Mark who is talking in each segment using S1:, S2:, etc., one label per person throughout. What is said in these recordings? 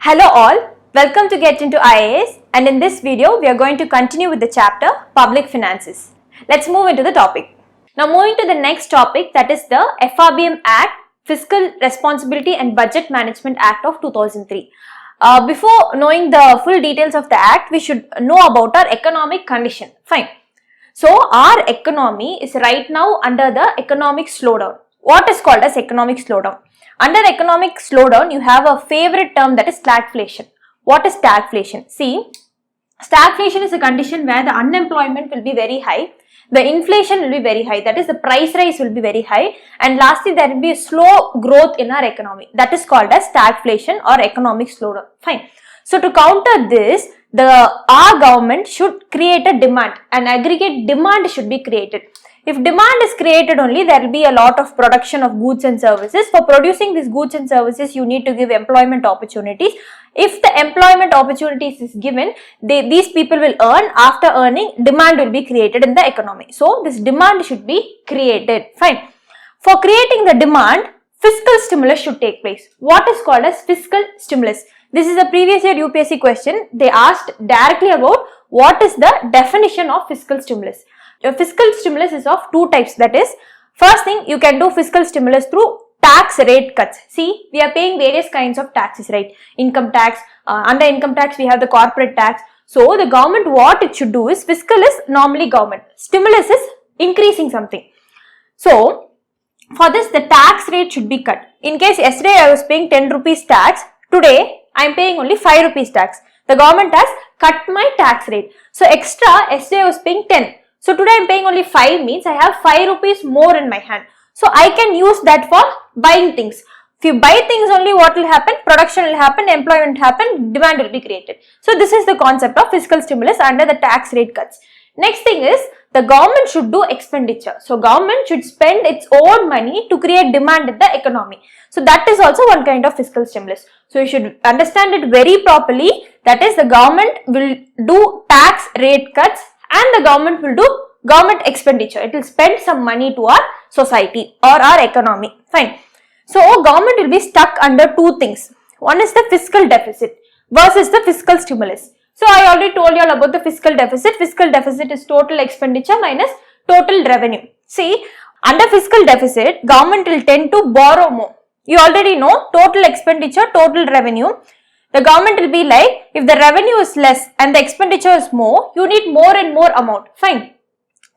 S1: Hello all, welcome to GetintoIAS, and in this video we are going to continue with the chapter Public Finances. Let's move into the topic. Now moving to the next topic, that is the FRBM Act, Fiscal Responsibility and Budget Management Act of 2003. Before knowing the full details of the act, we should know about our economic condition. Fine. So our economy is right now under the economic slowdown. What is called as economic slowdown? Under economic slowdown, you have a favorite term, that is stagflation. What is stagflation? See, stagflation is a condition where the unemployment will be very high, the inflation will be very high, that is the price rise will be very high, and lastly there will be a slow growth in our economy. That is called as stagflation or economic slowdown. Fine. So to counter this, our government should create a demand, an aggregate demand should be created. If demand is created only, there will be a lot of production of goods and services. For producing these goods and services, you need to give employment opportunities. If the employment opportunities is given, these people will earn. After earning, demand will be created in the economy. So, this demand should be created. Fine. For creating the demand, fiscal stimulus should take place. What is called as fiscal stimulus? This is a previous year UPSC question. They asked directly about what is the definition of fiscal stimulus. A fiscal stimulus is of two types, that is, first thing, you can do fiscal stimulus through tax rate cuts. See, we are paying various kinds of taxes, right? Income tax, under income tax we have the corporate tax. So the government, what it should do is, fiscal is normally government, stimulus is increasing something. So for this, the tax rate should be cut. In case yesterday I was paying 10 rupees tax, today I am paying only 5 rupees tax. The government has cut my tax rate. So extra, yesterday I was paying 10. So today I am paying only 5, means I have 5 rupees more in my hand. So I can use that for buying things. If you buy things only, what will happen? Production will happen, employment will happen, demand will be created. So this is the concept of fiscal stimulus under the tax rate cuts. Next thing is, the government should do expenditure. So government should spend its own money to create demand in the economy. So that is also one kind of fiscal stimulus. So you should understand it very properly. That is, the government will do tax rate cuts and the government will do government expenditure. It will spend some money to our society or our economy. Fine. So government will be stuck under two things. One is the fiscal deficit versus the fiscal stimulus. So I already told you all about the fiscal deficit. Fiscal deficit is total expenditure minus total revenue. See, under fiscal deficit, government will tend to borrow more. You already know total expenditure, total revenue. The government will be like, if the revenue is less and the expenditure is more, you need more and more amount. Fine.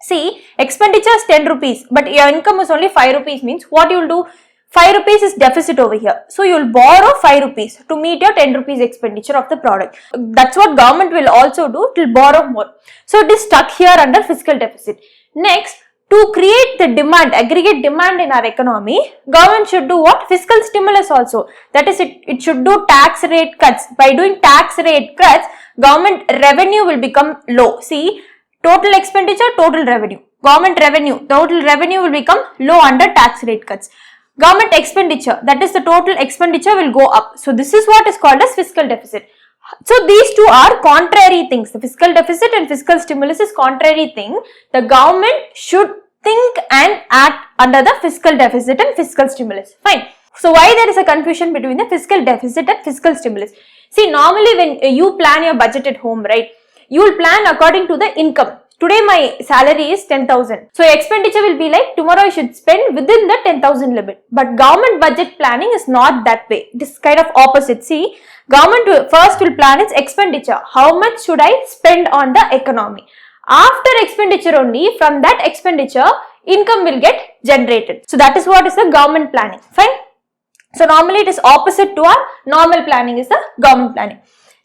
S1: See, expenditure is 10 rupees, but your income is only 5 rupees, means what you will do? 5 rupees is deficit over here. So you will borrow 5 rupees to meet your 10 rupees expenditure of the product. That's what government will also do, it will borrow more. So it is stuck here under fiscal deficit. Next, to create the demand, aggregate demand in our economy, government should do what? Fiscal stimulus also. That is, it should do tax rate cuts. By doing tax rate cuts, government revenue will become low. See, total expenditure, total revenue. Government revenue, total revenue will become low under tax rate cuts. Government expenditure, that is the total expenditure will go up. So this is what is called as fiscal deficit. So these two are contrary things. The fiscal deficit and fiscal stimulus is contrary thing. The government should think and act under the fiscal deficit and fiscal stimulus. Fine. So why there is a confusion between the fiscal deficit and fiscal stimulus? See, normally when you plan your budget at home, right, you will plan according to the income. Today my salary is 10,000. So expenditure will be like, tomorrow I should spend within the 10,000 limit. But government budget planning is not that way. It is kind of opposite. See, government first will plan its expenditure. How much should I spend on the economy? After expenditure only, from that expenditure, income will get generated. So that is what is the government planning. Fine. So normally it is opposite to our normal planning is the government planning.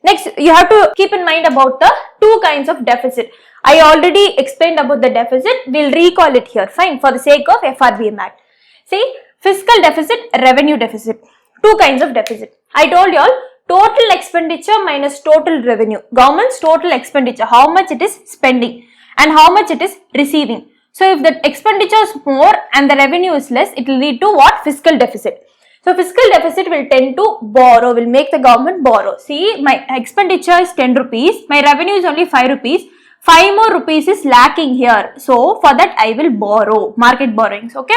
S1: Next, you have to keep in mind about the two kinds of deficit. I already explained about the deficit. We'll recall it here. Fine. For the sake of FRBM Act. See, fiscal deficit, revenue deficit. Two kinds of deficit. I told you all, total expenditure minus total revenue. Government's total expenditure, how much it is spending and how much it is receiving. So if the expenditure is more and the revenue is less, it will lead to what? Fiscal deficit. So fiscal deficit will tend to borrow, will make the government borrow. See, my expenditure is 10 rupees, my revenue is only 5 rupees. 5 more rupees is lacking here. So for that I will borrow, market borrowings, okay.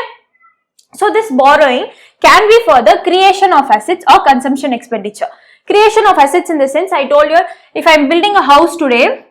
S1: So this borrowing can be for the creation of assets or consumption expenditure. Creation of assets in the sense, I told you, if I'm building a house today,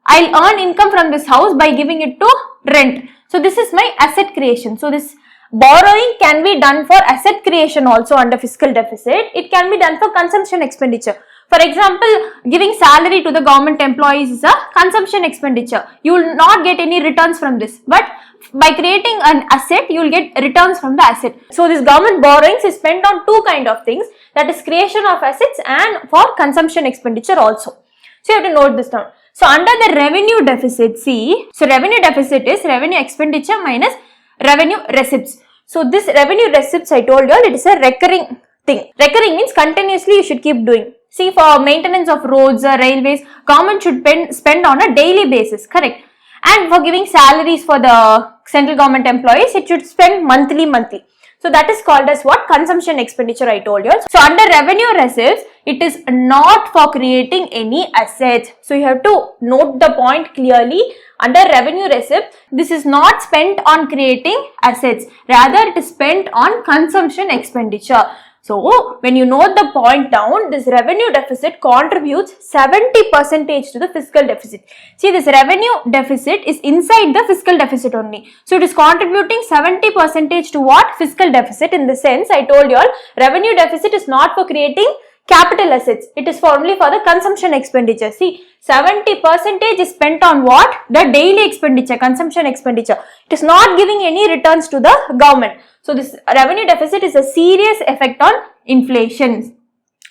S1: I'll earn income from this house by giving it to rent. So this is my asset creation. So this borrowing can be done for asset creation also under fiscal deficit. It can be done for consumption expenditure. For example, giving salary to the government employees is a consumption expenditure. You will not get any returns from this. But by creating an asset, you will get returns from the asset. So this government borrowings is spent on two kind of things. That is creation of assets and for consumption expenditure also. So you have to note this down. So under the revenue deficit, see, so revenue deficit is revenue expenditure minus revenue receipts. So this revenue receipts, I told you all, it is a recurring thing. Recurring means continuously you should keep doing. See, for maintenance of roads or railways, government should spend on a daily basis, correct? And for giving salaries for the central government employees, it should spend monthly. So that is called as what? Consumption expenditure, I told you. So under revenue receipts, it is not for creating any assets. So you have to note the point clearly. Under revenue receipts, this is not spent on creating assets. Rather, it is spent on consumption expenditure. So when you note the point down, this revenue deficit contributes 70% to the fiscal deficit. See, this revenue deficit is inside the fiscal deficit only. So it is contributing 70% to what? Fiscal deficit. In the sense, I told you all, revenue deficit is not for creating capital assets. It is only for the consumption expenditure. See, 70% is spent on what? The daily expenditure, consumption expenditure. It is not giving any returns to the government. So this revenue deficit is a serious effect on inflation.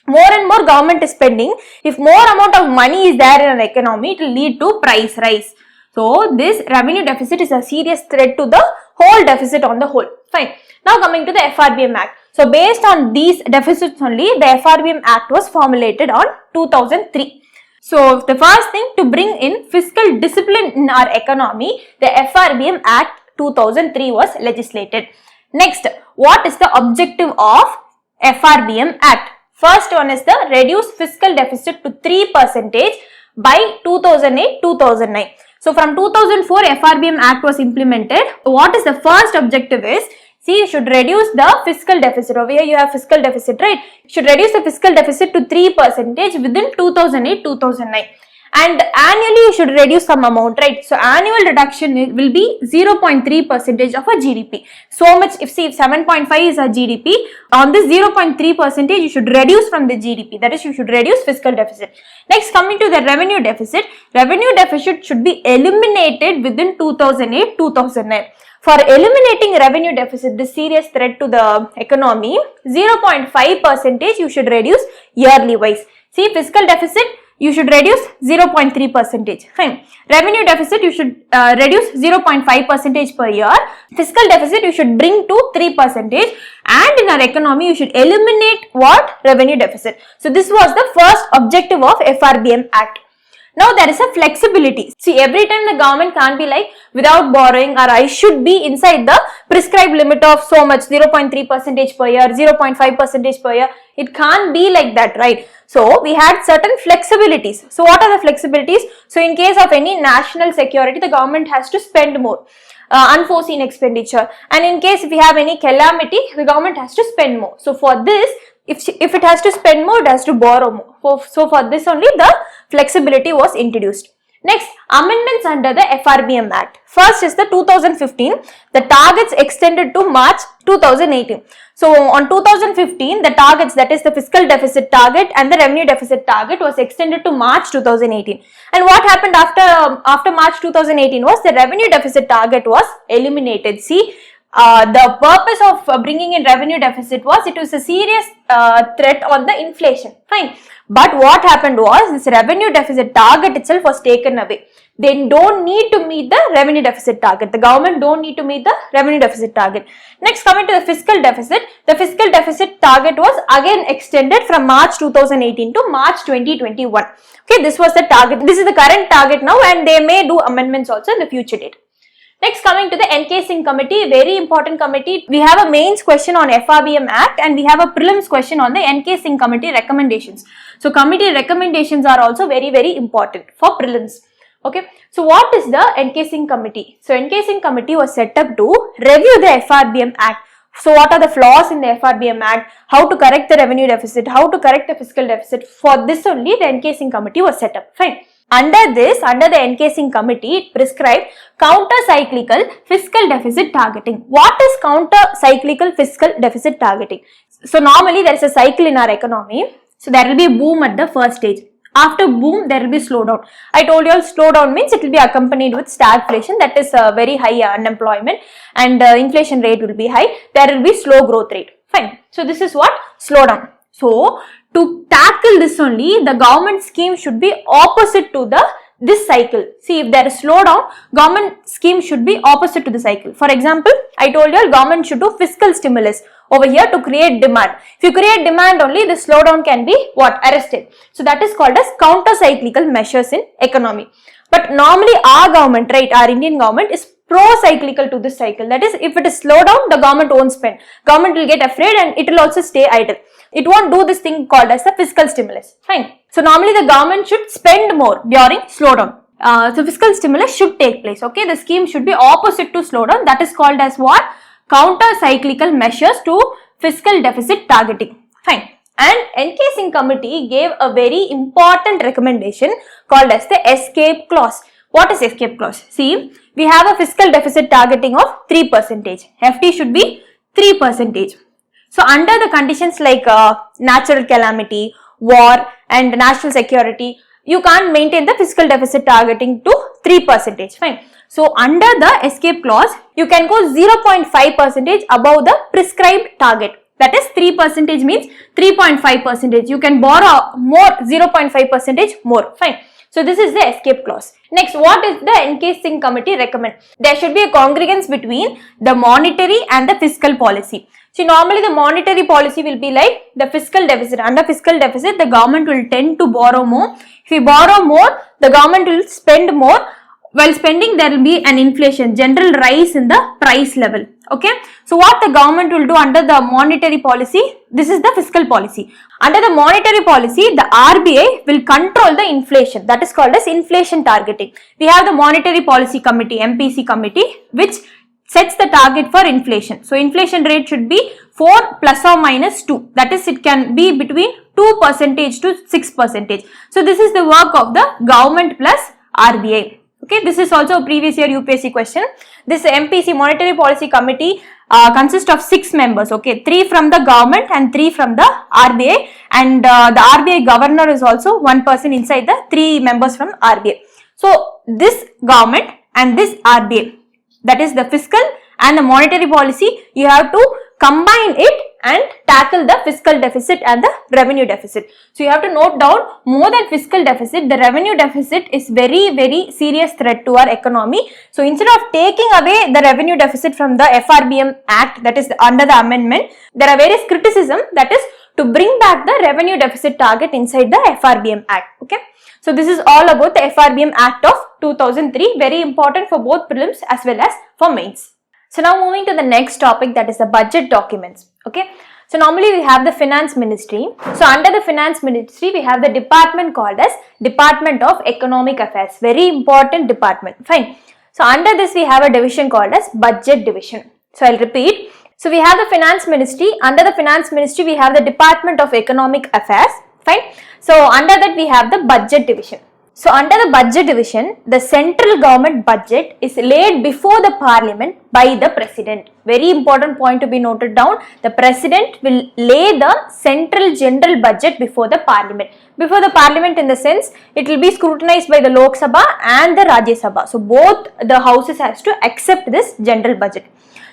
S1: More and more government is spending. If more amount of money is there in an economy, it will lead to price rise. So this revenue deficit is a serious threat to the whole deficit on the whole. Fine. Now coming to the FRBM Act. So based on these deficits only, the FRBM Act was formulated on 2003. So the first thing, to bring in fiscal discipline in our economy, the FRBM Act 2003 was legislated. Next, what is the objective of FRBM Act? First one is the reduce fiscal deficit to 3% by 2008-2009. So from 2004, FRBM Act was implemented. What is the first objective is, see, you should reduce the fiscal deficit. Over here you have fiscal deficit, right? You should reduce the fiscal deficit to 3% within 2008-2009. And annually you should reduce some amount, right? So annual reduction will be 0.3% of a GDP. So much, if 7.5 is a GDP, on this 0.3% you should reduce from the GDP. That is, you should reduce fiscal deficit. Next, coming to the revenue deficit. Revenue deficit should be eliminated within 2008-2009. For eliminating revenue deficit, this serious threat to the economy, 0.5% you should reduce yearly wise. See, fiscal deficit, you should reduce 0.3%. Fine. Revenue deficit, you should reduce 0.5% per year. Fiscal deficit, you should bring to 3%. And in our economy, you should eliminate what? Revenue deficit. So this was the first objective of FRBM Act. Now there is a flexibility. See, every time the government can't be like, without borrowing, or I should be inside the prescribed limit of so much, 0.3% per year, 0.5% per year. It can't be like that, right? So we had certain flexibilities. So what are the flexibilities? So in case of any national security, the government has to spend more. Unforeseen expenditure. And in case if we have any calamity, the government has to spend more. So for this, if it has to spend more, it has to borrow more. So for this only the flexibility was introduced. Next, amendments under the FRBM Act. First is the 2015, the targets extended to March 2018. So on 2015, the targets, that is the fiscal deficit target and the revenue deficit target, was extended to March 2018. And what happened after March 2018 was the revenue deficit target was eliminated. See, the purpose of bringing in revenue deficit was, it was a serious threat on the inflation. Fine. But what happened was, this revenue deficit target itself was taken away. They don't need to meet the revenue deficit target. The government don't need to meet the revenue deficit target. Next, coming to the fiscal deficit. The fiscal deficit target was again extended from March 2018 to March 2021. Okay, this was the target. This is the current target now, and they may do amendments also in the future date. Next, coming to the NK Singh committee, very important committee. We have a mains question on FRBM Act and we have a prelims question on the NK Singh committee recommendations. So committee recommendations are also very, very important for prelims. Okay. So what is the NK Singh committee? So NK Singh committee was set up to review the FRBM Act. So what are the flaws in the FRBM Act, how to correct the revenue deficit, how to correct the fiscal deficit. For this only the encasing committee was set up. Fine. Under the encasing committee, it prescribed counter-cyclical fiscal deficit targeting. What is counter-cyclical fiscal deficit targeting? So normally there is a cycle in our economy. So there will be a boom at the first stage. After boom, there will be slowdown. I told you all slowdown means it will be accompanied with stagflation, that is very high unemployment, and inflation rate will be high. There will be slow growth rate. Fine. So this is what? Slowdown. So to tackle this only, the government scheme should be opposite to this cycle. See, if there is slowdown, government scheme should be opposite to the cycle. For example, I told you government should do fiscal stimulus over here to create demand. If you create demand only, the slowdown can be what? Arrested. So that is called as counter-cyclical measures in economy. But normally our government, right, our Indian government is pro-cyclical to this cycle. That is, if it is slowdown, the government won't spend. Government will get afraid and it will also stay idle. It won't do this thing called as the fiscal stimulus. Fine. So normally the government should spend more during slowdown. So fiscal stimulus should take place. Okay, the scheme should be opposite to slowdown. That is called as what? Counter-cyclical measures to fiscal deficit targeting. Fine. And encasing committee gave a very important recommendation called as the escape clause. What is escape clause? See, we have a fiscal deficit targeting of 3%. FD should be 3%. So under the conditions like natural calamity, war and national security, you can't maintain the fiscal deficit targeting to 3%. Fine. So under the escape clause, you can go 0.5% above the prescribed target. That is 3% means 3.5%. You can borrow more, 0.5% more. Fine. So this is the escape clause. Next, what is the encasing committee recommend? There should be a congruence between the monetary and the fiscal policy. See, normally the monetary policy will be like the fiscal deficit. Under fiscal deficit, the government will tend to borrow more. If you borrow more, the government will spend more. While spending, there will be an inflation, general rise in the price level. Okay. So what the government will do under the monetary policy? This is the fiscal policy. Under the monetary policy, the RBI will control the inflation. That is called as inflation targeting. We have the monetary policy committee, MPC committee, which sets the target for inflation. So inflation rate should be 4 plus or minus 2. That is, it can be between 2% to 6%. So this is the work of the government plus RBI. Okay, this is also a previous year UPSC question. This MPC Monetary Policy Committee consists of 6 members. Okay, 3 from the government and 3 from the RBI, and the RBI governor is also one person inside the 3 members from RBI. So this government and this RBI, that is the fiscal and the monetary policy, you have to combine it and tackle the fiscal deficit and the revenue deficit. So you have to note down, more than fiscal deficit, the revenue deficit is very serious threat to our economy. So instead of taking away the revenue deficit from the FRBM Act, that is under the amendment, there are various criticism, that is to bring back the revenue deficit target inside the FRBM Act. Okay. So this is all about the FRBM Act of 2003, very important for both prelims as well as for mains. So now moving to the next topic, that is the budget documents. Okay. So normally we have the finance ministry. So under the finance ministry, we have the department called as Department of Economic Affairs. Very important department. Fine. So under this we have a division called as budget division. So I'll repeat. So we have the finance ministry. Under the finance ministry, we have the Department of Economic Affairs. Fine. So under that we have the budget division. So under the budget division, the central government budget is laid before the parliament by the president. Very important point to be noted down. The president will lay the central general budget before the parliament. Before the parliament in the sense, it will be scrutinized by the Lok Sabha and the Rajya Sabha. So both the houses has to accept this general budget.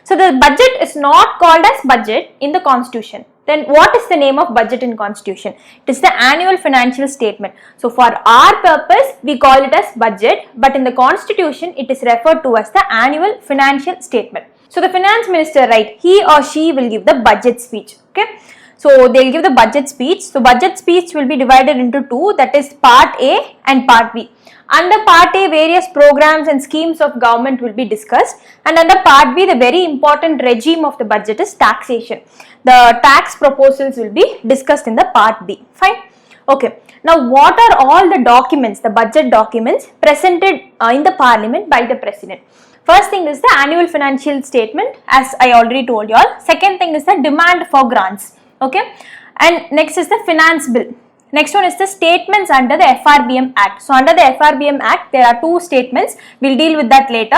S1: So the budget is not called as budget in the constitution. Then what is the name of budget in constitution? It is the annual financial statement. So for our purpose, we call it as budget, but in the constitution, it is referred to as the annual financial statement. So the finance minister, right, he or she will give the budget speech. Okay. So they will give the budget speech. So budget speech will be divided into 2, that is part A and part B. Under part A, various programs and schemes of government will be discussed, and under part B, the very important regime of the budget is taxation. The tax proposals will be discussed in the part B. Fine. Okay, now what are all the documents, the budget documents presented in the parliament by the president? First thing is the annual financial statement, as I already told you all. Second thing is the demand for grants. Okay, and next is the finance bill. Next one is the statements under the FRBM Act. So under the FRBM Act, there are two statements. We'll deal with that later.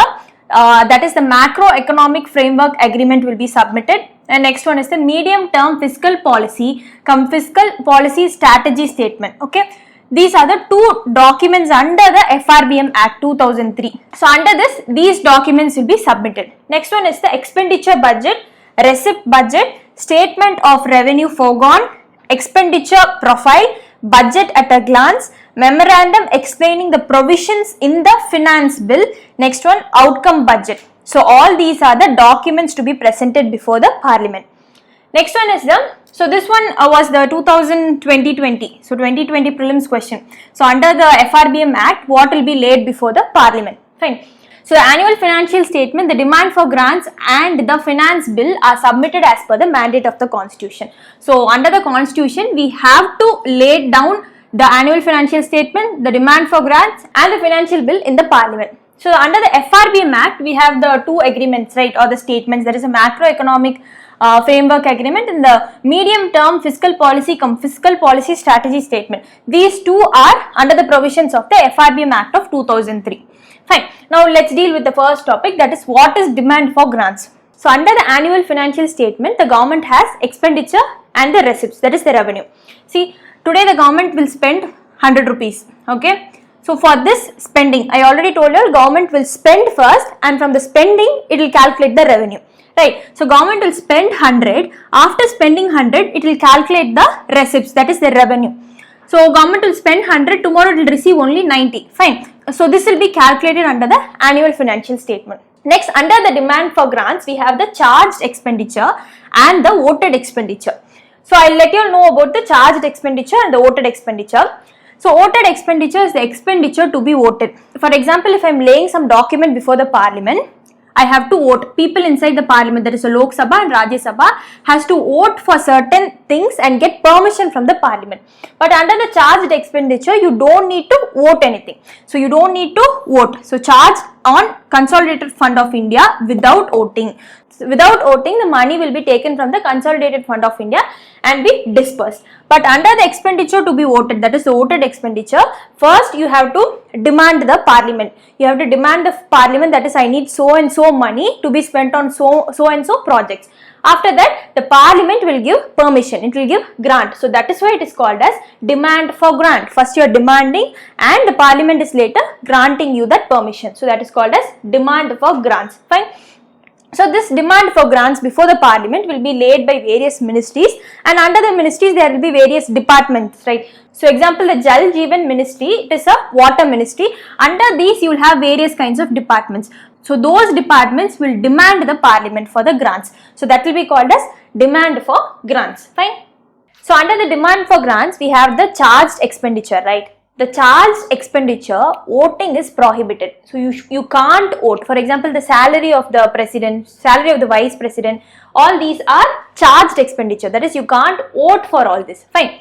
S1: That is the macroeconomic framework agreement will be submitted. And next one is the medium term fiscal policy strategy statement. Okay. These are the two documents under the FRBM Act 2003. So under this, these documents will be submitted. Next one is the expenditure budget, receipt budget, statement of revenue foregone, expenditure profile, budget at a glance, memorandum explaining the provisions in the finance bill. Next one, outcome budget. So all these are the documents to be presented before the parliament. Next one is so this one was the 2020. So 2020 prelims question. So under the FRBM Act, what will be laid before the parliament? Fine. So the annual financial statement, the demand for grants and the finance bill are submitted as per the mandate of the constitution. So under the constitution, we have to lay down the annual financial statement, the demand for grants and the financial bill in the parliament. So under the FRBM Act, we have the two agreements, right, or the statements. There is a macroeconomic framework agreement and the medium term fiscal policy strategy statement. These two are under the provisions of the FRBM Act of 2003. Fine. Now let's deal with the first topic, that is what is demand for grants. So under the annual financial statement, the government has expenditure and the receipts, that is the revenue. See, today the government will spend 100 rupees. Okay. So for this spending, I already told you, government will spend first and from the spending, it will calculate the revenue. Right. So government will spend 100. After spending 100, it will calculate the receipts, that is the revenue. So government will spend 100, tomorrow it will receive only 90. Fine. So this will be calculated under the annual financial statement. Next, under the demand for grants, we have the charged expenditure and the voted expenditure. So I'll let you know about the charged expenditure and the voted expenditure. So voted expenditure is the expenditure to be voted. For example, if I am laying some document before the parliament, I have to vote. People inside the parliament, that is a Lok Sabha and Rajya Sabha, has to vote for certain things and get permission from the parliament. But under the charged expenditure, you don't need to vote anything. So you don't need to vote. So charge on Consolidated Fund of India without voting. So without voting, the money will be taken from the Consolidated Fund of India and be dispersed. But under the expenditure to be voted, that is the voted expenditure, first you have to demand the parliament. You have to demand the parliament, that is I need so and so money to be spent on so and so projects. After that, the parliament will give permission, it will give grant. So that is why it is called as demand for grant. First you are demanding and the parliament is later granting you that permission. So that is called as demand for grants. Fine. So this demand for grants before the parliament will be laid by various ministries, and under the ministries there will be various departments, right? So example, the Jal Jeevan ministry, it is a water ministry. Under these you will have various kinds of departments. So those departments will demand the parliament for the grants. So that will be called as demand for grants. Fine. So under the demand for grants, we have the charged expenditure, right? The charged expenditure, voting is prohibited. So you can't vote. For example, the salary of the president, salary of the vice president, all these are charged expenditure. That is, you can't vote for all this. Fine.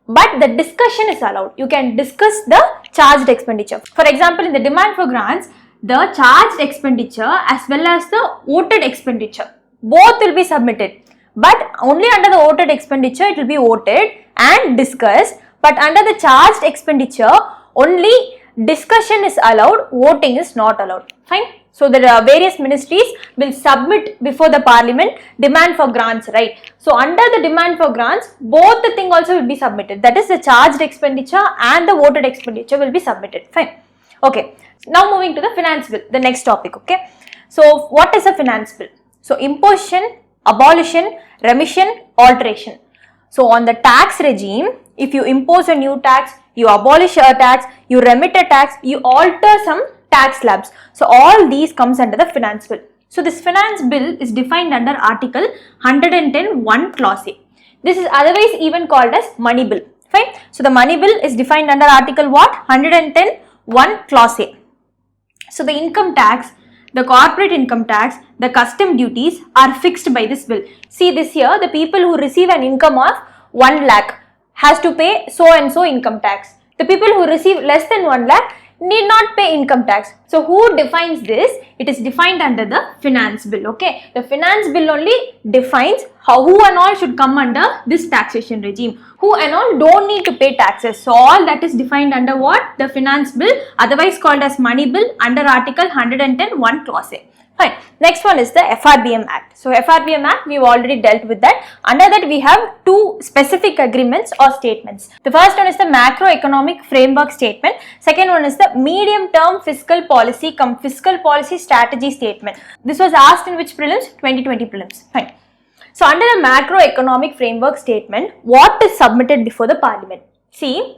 S1: But the discussion is allowed. You can discuss the charged expenditure. For example, in the demand for grants, the charged expenditure as well as the voted expenditure, both will be submitted. But only under the voted expenditure, it will be voted and discussed. But under the charged expenditure, only discussion is allowed, voting is not allowed. Fine. So the various ministries will submit before the parliament demand for grants, right? So under the demand for grants, both the thing also will be submitted. That is, the charged expenditure and the voted expenditure will be submitted. Fine. Okay. Now moving to the finance bill, the next topic. Okay. So what is a finance bill? So imposition, abolition, remission, alteration. So on the tax regime, if you impose a new tax, you abolish a tax, you remit a tax, you alter some tax slabs. So all these comes under the finance bill. So this finance bill is defined under Article 110(1) Clause A. This is otherwise even called as money bill. Fine. So the money bill is defined under Article what? 110(1) Clause A. So the income tax, the corporate income tax, the custom duties are fixed by this bill. See, this year the people who receive an income of 1 lakh has to pay so and so income tax. The people who receive less than 1 lakh need not pay income tax. So who defines this? It is defined under the finance bill. Okay, the finance bill only defines who and all should come under this taxation regime, who and all don't need to pay taxes. So all that is defined under what? The finance bill, otherwise called as money bill, under article 110 1 clause A. Fine. Next one is the FRBM Act. So FRBM Act, we've already dealt with that. Under that we have two specific agreements or statements. The first one is the macroeconomic framework statement. Second one is the medium term fiscal policy strategy statement. This was asked in which prelims? 2020 prelims. Fine. So under the macroeconomic framework statement, what is submitted before the parliament? See,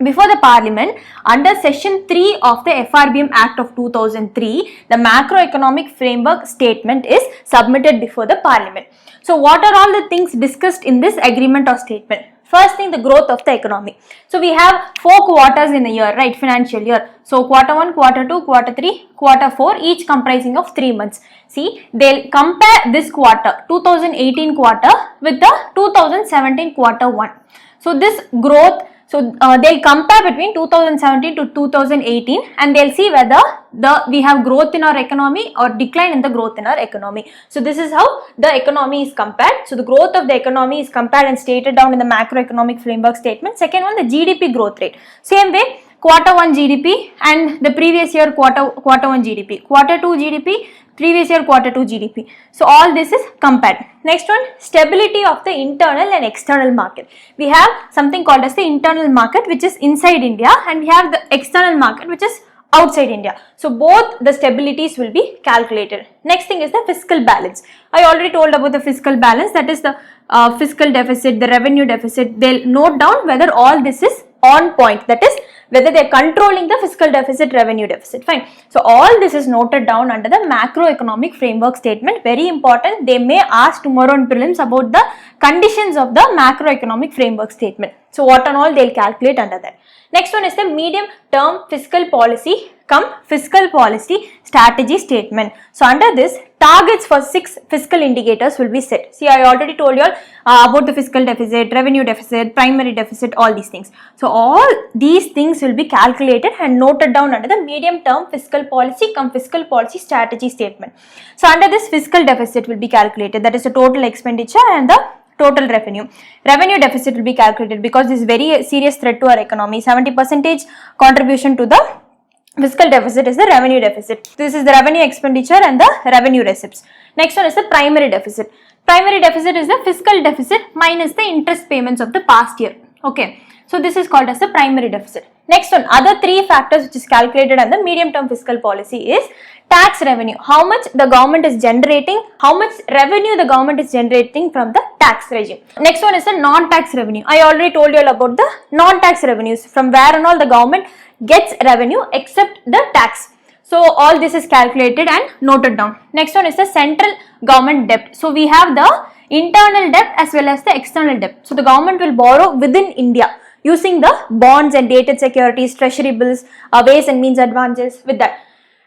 S1: before the parliament, under section 3 of the FRBM Act of 2003, the macroeconomic framework statement is submitted before the parliament. So what are all the things discussed in this agreement or statement? First thing, the growth of the economy. So we have 4 quarters in a year, right? Financial year. So quarter 1, quarter 2, quarter 3, quarter 4, each comprising of 3 months. See, they'll compare this quarter, 2018 quarter with the 2017 quarter 1. So this growth, they'll compare between 2017 to 2018 and they'll see whether we have growth in our economy or decline in the growth in our economy. So this is how the economy is compared. So the growth of the economy is compared and stated down in the macroeconomic framework statement. Second one, the GDP growth rate. Same way, quarter 1 GDP and the previous year quarter 1 GDP, quarter 2 GDP, previous year quarter 2 GDP. So all this is compared. Next one, stability of the internal and external market. We have something called as the internal market, which is inside India, and we have the external market, which is outside India. So both the stabilities will be calculated. Next thing is the fiscal balance. I already told about the fiscal balance, that is the fiscal deficit, the revenue deficit. They'll note down whether all this is on point, that is whether they are controlling the fiscal deficit, revenue deficit. Fine. So all this is noted down under the macroeconomic framework statement. Very important. They may ask tomorrow in prelims about the conditions of the macroeconomic framework statement. So what and all they'll calculate under that. Next one is the medium term fiscal policy strategy statement. So under this, targets for 6 fiscal indicators will be set. See, I already told you all about the fiscal deficit, revenue deficit, primary deficit, all these things. So all these things will be calculated and noted down under the medium term fiscal policy strategy statement. So under this, fiscal deficit will be calculated, that is the total expenditure and the total revenue. Revenue deficit will be calculated because this is very serious threat to our economy. 70% contribution to the fiscal deficit is the revenue deficit. This is the revenue expenditure and the revenue receipts. Next one is the primary deficit. Primary deficit is the fiscal deficit minus the interest payments of the past year. Okay. So this is called as the primary deficit. Next one, other 3 factors which is calculated under medium term fiscal policy is tax revenue. How much the government is generating, how much revenue the government is generating from the tax regime. Next one is the non-tax revenue. I already told you all about the non-tax revenues, from where and all the government gets revenue except the tax. So all this is calculated and noted down. Next one is the central government debt. So we have the internal debt as well as the external debt. So the government will borrow within India using the bonds and dated securities, treasury bills, ways and means advances with that.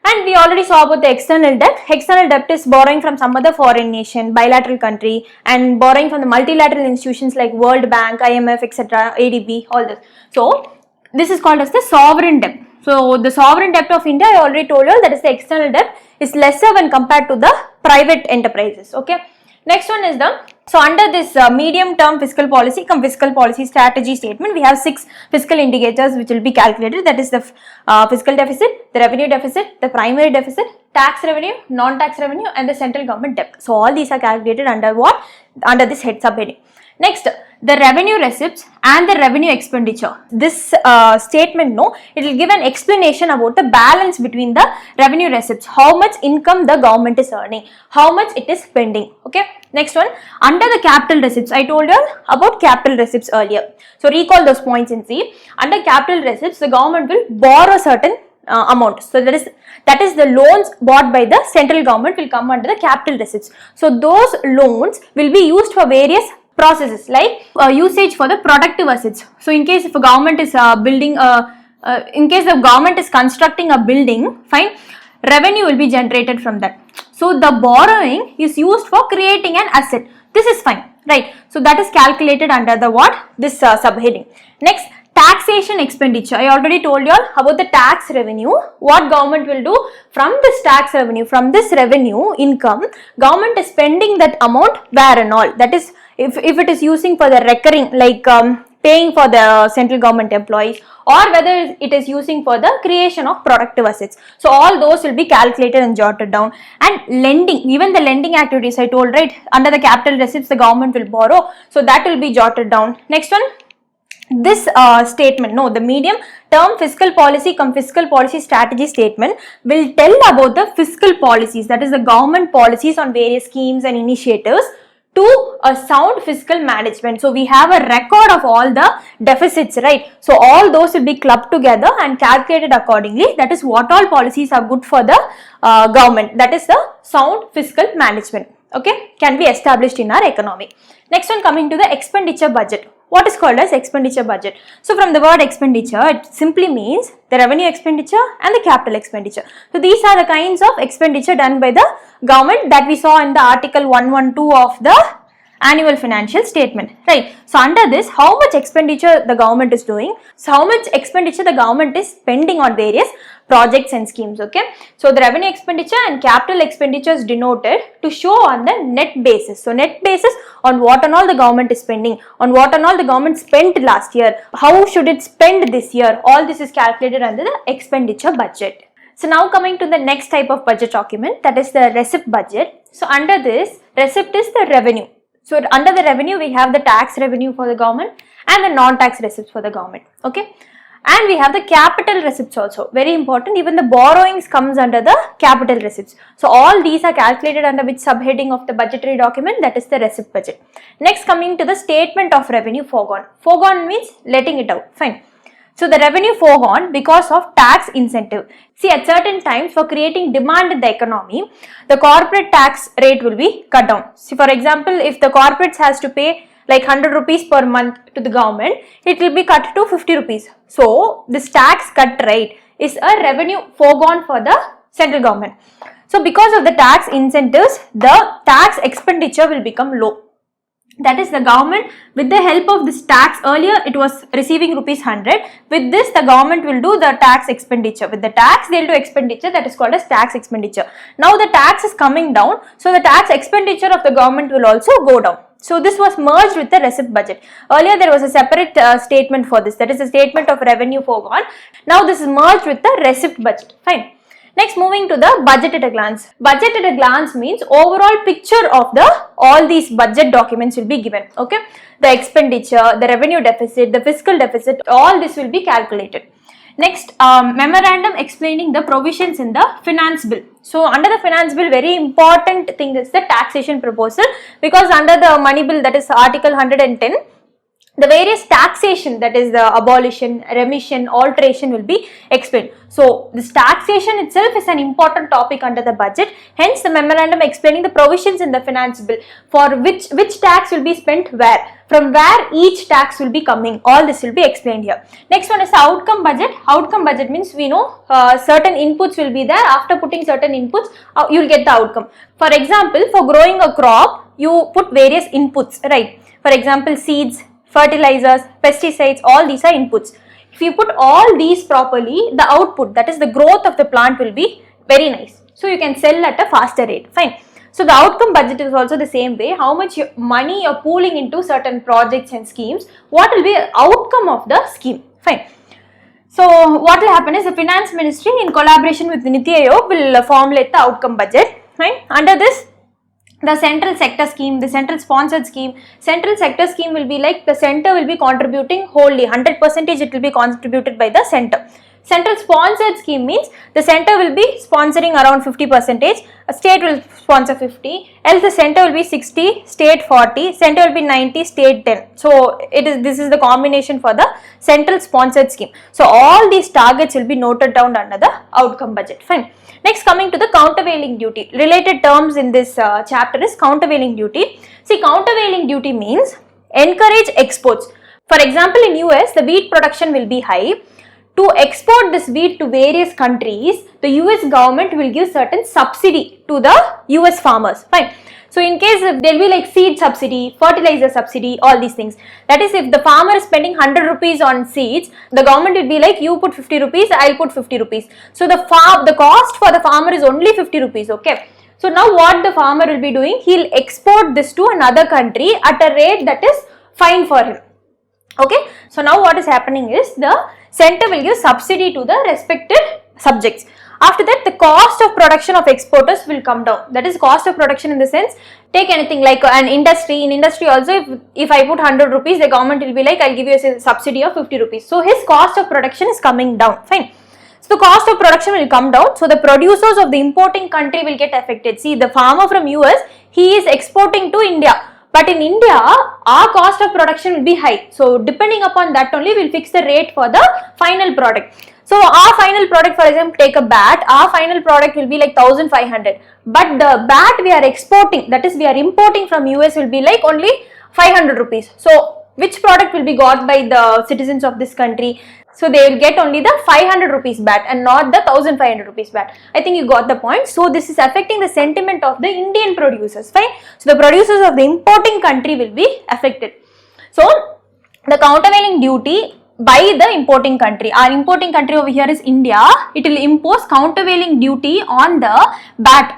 S1: And we already saw about the external debt. External debt is borrowing from some other foreign nation, bilateral country, and borrowing from the multilateral institutions like World Bank, IMF, etc., ADB, all this. So this is called as the sovereign debt. So the sovereign debt of India, I already told you, that is the external debt, is lesser when compared to the private enterprises. Okay. Next one is so under this medium term fiscal policy strategy statement, we have 6 fiscal indicators which will be calculated, that is the fiscal deficit, the revenue deficit, the primary deficit, tax revenue, non-tax revenue, and the central government debt. So all these are calculated under what? Under this head subheading. Next, the revenue receipts and the revenue expenditure. This statement, it will give an explanation about the balance between the revenue receipts, how much income the government is earning, how much it is spending. Okay. Next one, under the capital receipts, I told you about capital receipts earlier. So recall those points and see. Under capital receipts, the government will borrow certain amount. So that is the loans bought by the central government will come under the capital receipts. So those loans will be used for various processes like usage for the productive assets. So in case if a government is in case the government is constructing a building, fine, revenue will be generated from that. So the borrowing is used for creating an asset. This is fine. right? So that is calculated under the what? This subheading. Next, taxation expenditure. I already told you all about the tax revenue. What government will do from this tax revenue, from this revenue income, government is spending that amount where and all. That is, if it is using for the recurring, like paying for the central government employees, or whether it is using for the creation of productive assets. So all those will be calculated and jotted down. And lending, even the lending activities I told, right, under the capital receipts the government will borrow, so that will be jotted down. Next one, this statement, no, the medium term fiscal policy cum fiscal policy strategy statement will tell about the fiscal policies, that is the government policies on various schemes and initiatives to a sound fiscal management. So we have a record of all the deficits, right? So all those will be clubbed together and calculated accordingly. That is what all policies are good for the government. That is the sound fiscal management. Okay, can be established in our economy. Next one, coming to the expenditure budget. What is called as expenditure budget? So from the word expenditure, it simply means the revenue expenditure and the capital expenditure. So these are the kinds of expenditure done by the government that we saw in the article 112 of the annual financial statement, right? So under this, how much expenditure the government is doing, so how much expenditure the government is spending on various projects and schemes, okay? So the revenue expenditure and capital expenditure is denoted to show on the net basis. So net basis on what and all the government is spending, on what and all the government spent last year, how should it spend this year, all this is calculated under the expenditure budget. So now coming to the next type of budget document, that is the receipt budget. So under this, receipt is the revenue. So under the revenue, we have the tax revenue for the government and the non-tax receipts for the government, okay? And we have the capital receipts also, very important. Even the borrowings comes under the capital receipts. So all these are calculated under which subheading of the budgetary document, that is the receipt budget. Next, coming to the statement of revenue foregone. Foregone means letting it out, fine. So the revenue foregone because of tax incentive. See, at certain times for creating demand in the economy, the corporate tax rate will be cut down. See, for example, if the corporates has to pay like 100 rupees per month to the government, it will be cut to 50 rupees. So this tax cut rate is a revenue foregone for the central government. So because of the tax incentives, the tax expenditure will become low. That is, the government, with the help of this tax, earlier it was receiving rupees 100. With this, the government will do the tax expenditure. With the tax, they will do expenditure, that is called as tax expenditure. Now the tax is coming down, so the tax expenditure of the government will also go down. So this was merged with the receipt budget. Earlier there was a separate statement for this, that is a statement of revenue foregone. Now this is merged with the receipt budget. Fine. Next, moving to the budget at a glance. Budget at a glance means overall picture of all these budget documents will be given. Okay, the expenditure, the revenue deficit, the fiscal deficit, all this will be calculated. Next, memorandum explaining the provisions in the finance bill. So under the finance bill, very important thing is the taxation proposal, because under the money bill, that is article 110, the various taxation, that is the abolition, remission, alteration will be explained. So this taxation itself is an important topic under the budget. Hence the memorandum explaining the provisions in the finance bill for which tax will be spent where, from where each tax will be coming. All this will be explained here. Next one is the outcome budget. Outcome budget means we know certain inputs will be there. After putting certain inputs, you will get the outcome. For example, for growing a crop, you put various inputs, right? For example, seeds, fertilizers, pesticides, all these are inputs. If you put all these properly, the output, that is the growth of the plant, will be very nice. So you can sell at a faster rate. Fine. So the outcome budget is also the same way. How much money you're pooling into certain projects and schemes, what will be the outcome of the scheme. Fine. So what will happen is the finance ministry in collaboration with Niti Aayog will formulate the outcome budget. Fine. Under this, the central sector scheme, the central sponsored scheme. Central sector scheme will be like the center will be contributing wholly, 100% it will be contributed by the center. Central sponsored scheme means the center will be sponsoring around 50%, a state will sponsor 50, else the center will be 60, state 40, center will be 90, state 10. So this is the combination for the central sponsored scheme. So all these targets will be noted down under the outcome budget. Fine. Next, coming to the countervailing duty. Related terms in this chapter is countervailing duty. See, countervailing duty means encourage exports. For example, in US, the wheat production will be high. To export this wheat to various countries, the US government will give certain subsidy to the US farmers. Fine. So in case if there will be like seed subsidy, fertilizer subsidy, all these things. That is, if the farmer is spending 100 rupees on seeds, the government will be like, you put 50 rupees, I'll put 50 rupees. So the cost for the farmer is only 50 rupees, okay. So now what the farmer will be doing, he'll export this to another country at a rate that is fine for him. Okay, so now what is happening is the center will give subsidy to the respected subjects. After that, the cost of production of exporters will come down. That is cost of production in the sense, take anything like an industry. In industry also, if I put 100 rupees, the government will be like, I'll give you a subsidy of 50 rupees. So his cost of production is coming down. Fine. So the cost of production will come down. So the producers of the importing country will get affected. See, the farmer from US, he is exporting to India. But in India, our cost of production will be high. So depending upon that only, we'll fix the rate for the final product. So our final product, for example, take a bat, our final product will be like 1500. But the bat we are exporting, that is we are importing from US, will be like only 500 rupees. So which product will be got by the citizens of this country? So they will get only the 500 rupees bat and not the 1500 rupees bat. I think you got the point. So this is affecting the sentiment of the Indian producers, fine. So the producers of the importing country will be affected. So the countervailing duty by the importing country. Our importing country over here is India. It will impose countervailing duty on the bat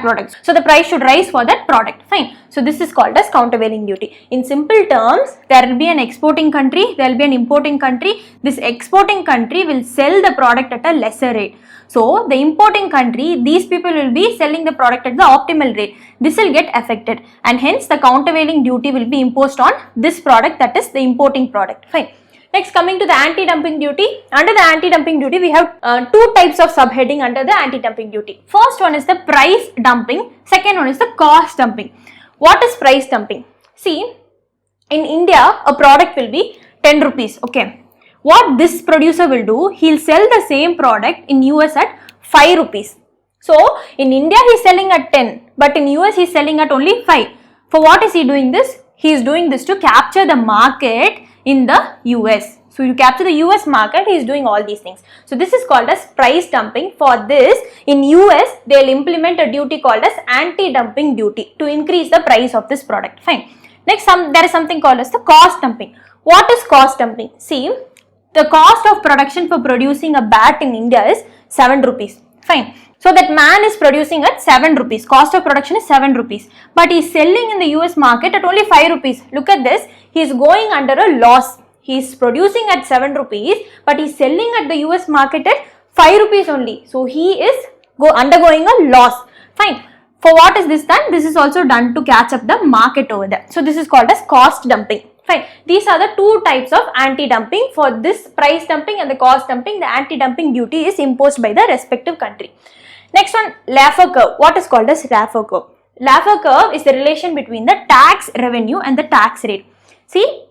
S1: products. So the price should rise for that product. Fine. So this is called as countervailing duty. In simple terms, there will be an exporting country, there will be an importing country. This exporting country will sell the product at a lesser rate. So the importing country, these people will be selling the product at the optimal rate. This will get affected, and hence the countervailing duty will be imposed on this product, that is the importing product. Fine. Next, coming to the anti-dumping duty. Under the anti-dumping duty, we have two types of subheading under the anti-dumping duty. First one is the price dumping. Second one is the cost dumping. What is price dumping? See, in India, a product will be 10 rupees. Okay. What this producer will do, he'll sell the same product in US at 5 rupees. So, in India, he's selling at 10, but in US, he's selling at only 5. For what is he doing this? He is doing this to capture the market in the US. So you capture the US market, he is doing all these things. So this is called as price dumping. For this, in US, they will implement a duty called as anti-dumping duty to increase the price of this product. Fine. Next, there is something called as the cost dumping. What is cost dumping? See, the cost of production for producing a bat in India is 7 rupees. Fine. So that man is producing at 7 rupees. Cost of production is 7 rupees. But he is selling in the US market at only 5 rupees. Look at this. He is going under a loss. He is producing at 7 rupees, but he is selling at the US market at 5 rupees only. So he is undergoing a loss. Fine. For what is this done? This is also done to catch up the market over there. So this is called as cost dumping. Fine. These are the two types of anti-dumping. For this price dumping and the cost dumping, the anti-dumping duty is imposed by the respective country. Next one, Laffer curve. What is called as Laffer curve? Laffer curve is the relation between the tax revenue and the tax rate. See,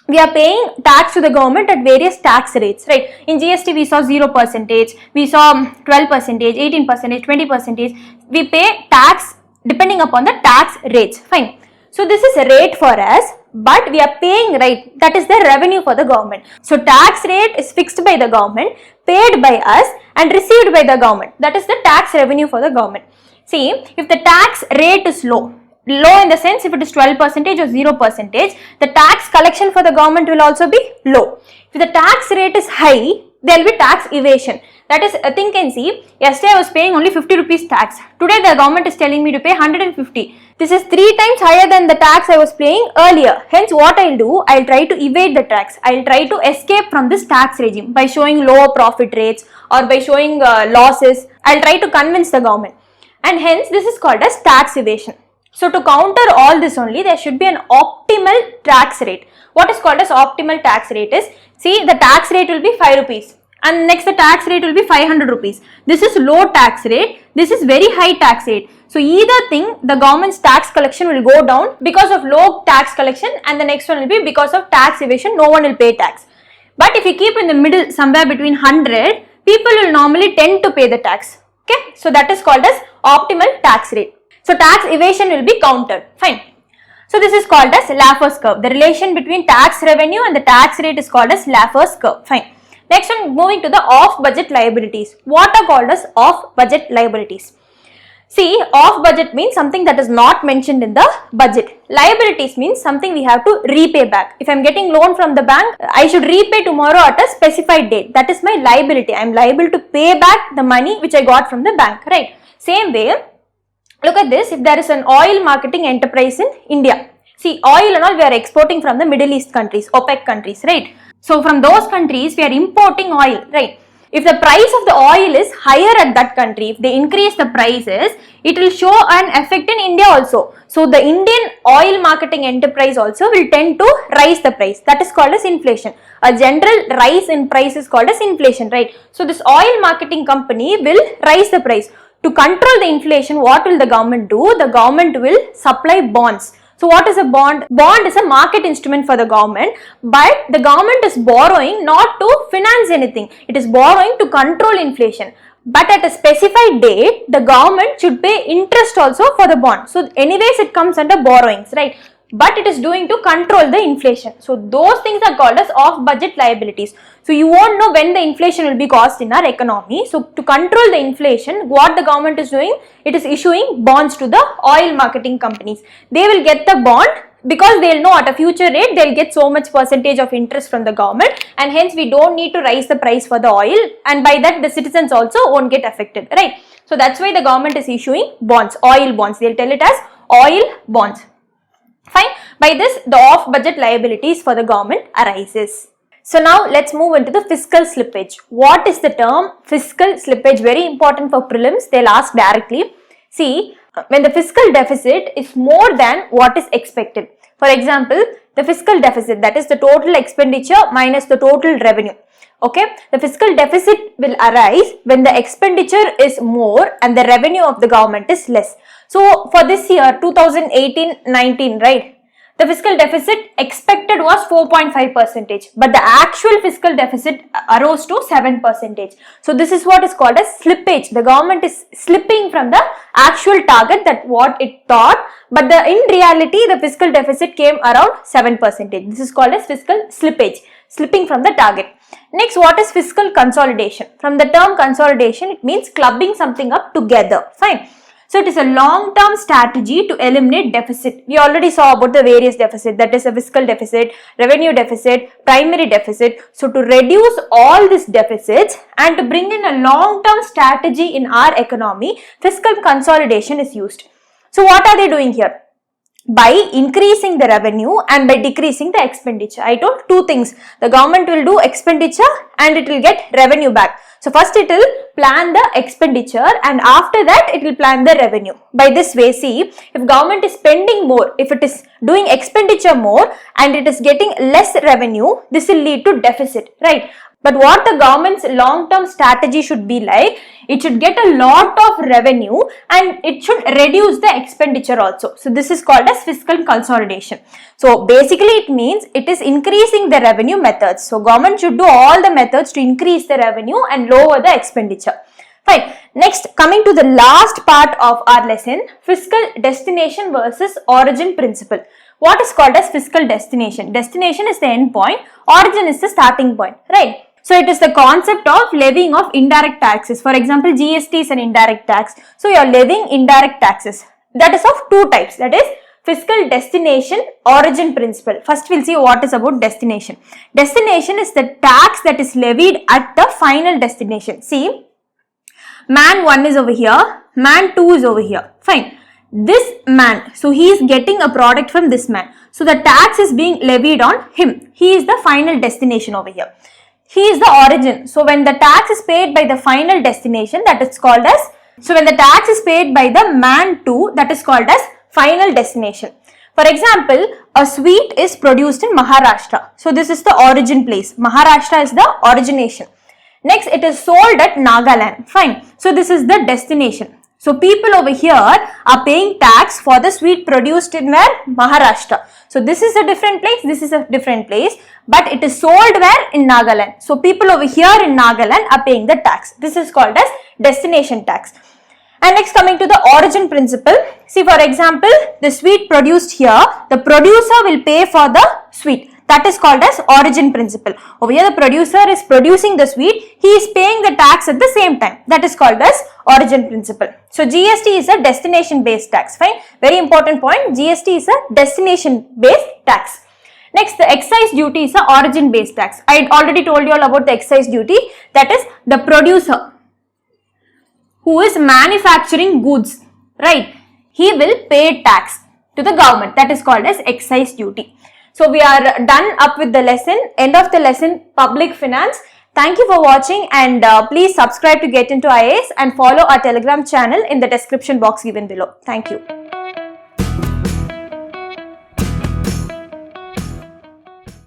S1: we are paying tax to the government at various tax rates, right? In GST, we saw 0%, we saw 12%, 18%, 20%. We pay tax depending upon the tax rates. Fine. So this is a rate for us, but we are paying, right? That is the revenue for the government. So tax rate is fixed by the government, paid by us, and received by the government. That is the tax revenue for the government. See, if the tax rate is low in the sense if it is 12% or 0%, the tax collection for the government will also be low. If the tax rate is high, there will be tax evasion. That is, think and see, yesterday I was paying only 50 rupees tax. Today the government is telling me to pay 150. This is 3 times higher than the tax I was paying earlier. Hence what I will do, I will try to evade the tax. I will try to escape from this tax regime by showing lower profit rates or by showing losses. I will try to convince the government. And hence this is called as tax evasion. So to counter all this only, there should be an optimal tax rate. What is called as optimal tax rate is, see, the tax rate will be 5 rupees. And next the tax rate will be 500 rupees. This is low tax rate. This is very high tax rate. So either thing, the government's tax collection will go down because of low tax collection, and the next one will be because of tax evasion, no one will pay tax. But if you keep in the middle, somewhere between 100, people will normally tend to pay the tax. Okay. So that is called as optimal tax rate. So tax evasion will be countered. Fine. So this is called as Laffer's curve. The relation between tax revenue and the tax rate is called as Laffer's curve. Fine. Next one, moving to the off-budget liabilities. What are called as off-budget liabilities? See, off budget means something that is not mentioned in the budget. Liabilities means something we have to repay back. If I am getting loan from the bank, I should repay tomorrow at a specified date. That is my liability. I am liable to pay back the money which I got from the bank, right? Same way, look at this. If there is an oil marketing enterprise in India, see, oil and all we are exporting from the Middle East countries, OPEC countries, right? So from those countries we are importing oil, right? If the price of the oil is higher at that country, if they increase the prices, it will show an effect in India also. So the Indian oil marketing enterprise also will tend to rise the price. That is called as inflation. A general rise in price is called as inflation, right? So this oil marketing company will rise the price. To control the inflation, what will the government do? The government will supply bonds. So what is a bond? Bond is a market instrument for the government, but the government is borrowing not to finance anything. It is borrowing to control inflation. But at a specified date, the government should pay interest also for the bond. So anyways, it comes under borrowings, right? But it is doing to control the inflation. So those things are called as off-budget liabilities. So you won't know when the inflation will be caused in our economy. So to control the inflation, what the government is doing, it is issuing bonds to the oil marketing companies. They will get the bond because they will know at a future rate they will get so much percentage of interest from the government, and hence we don't need to raise the price for the oil, and by that the citizens also won't get affected, right? So that's why the government is issuing bonds, oil bonds. They'll tell it as oil bonds. Fine. By this, the off-budget liabilities for the government arises. So now let's move into the fiscal slippage. What is the term fiscal slippage? Very important for prelims. They'll ask directly. See, when the fiscal deficit is more than what is expected. For example, the fiscal deficit, that is the total expenditure minus the total revenue. Okay, the fiscal deficit will arise when the expenditure is more and the revenue of the government is less. So for this year 2018-19, right, the fiscal deficit expected was 4.5%, but the actual fiscal deficit arose to 7%. So this is what is called as slippage. The government is slipping from the actual target, that what it thought, but in reality the fiscal deficit came around 7%. This is called as fiscal slippage, slipping from the target. Next, what is fiscal consolidation? From the term consolidation, it means clubbing something up together. Fine. So it is a long-term strategy to eliminate deficit. We already saw about the various deficit, that is a fiscal deficit, revenue deficit, primary deficit. So to reduce all these deficits and to bring in a long-term strategy in our economy, fiscal consolidation is used. So what are they doing here? By increasing the revenue and by decreasing the expenditure. I told two things. The government will do expenditure and it will get revenue back. So first it will plan the expenditure and after that it will plan the revenue. By this way, see, if government is spending more, if it is doing expenditure more and it is getting less revenue, this will lead to deficit, right? But what the government's long-term strategy should be like, it should get a lot of revenue and it should reduce the expenditure also. So this is called as fiscal consolidation. So basically it means it is increasing the revenue methods. So government should do all the methods to increase the revenue and lower the expenditure. Fine. Next, coming to the last part of our lesson, fiscal destination versus origin principle. What is called as fiscal destination? Destination is the end point, origin is the starting point, right? So it is the concept of levying of indirect taxes. For example, GST is an indirect tax. So you are levying indirect taxes. That is of two types. That is fiscal destination, origin principle. First we'll see what is about destination. Destination is the tax that is levied at the final destination. See, man 1 is over here, man 2 is over here. Fine. This man, so he is getting a product from this man. So the tax is being levied on him. He is the final destination over here. He is the origin. So when the tax is paid by the final destination, that is called as, so when the tax is paid by the man 2, that is called as final destination. For example, a sweet is produced in Maharashtra. So this is the origin place. Maharashtra is the origination. Next, it is sold at Nagaland. Fine. So this is the destination. So people over here are paying tax for the sweet produced in where? Maharashtra. So this is a different place, this is a different place, but it is sold where? In Nagaland. So people over here in Nagaland are paying the tax. This is called as destination tax. And next, coming to the origin principle. See, for example, the sweet produced here, the producer will pay for the sweet. That is called as origin principle. Over here, the producer is producing the sweet, he is paying the tax at the same time. That is called as origin principle. So GST is a destination based tax. Fine. Very important point. GST is a destination based tax. Next, the excise duty is a origin based tax. I already told you all about the excise duty. That is the producer who is manufacturing goods, right? He will pay tax to the government. That is called as excise duty. So we are done up with the lesson. End of the lesson, public finance. Thank you for watching, and please subscribe to Get Into IAS and follow our Telegram channel in the description box given below. Thank you.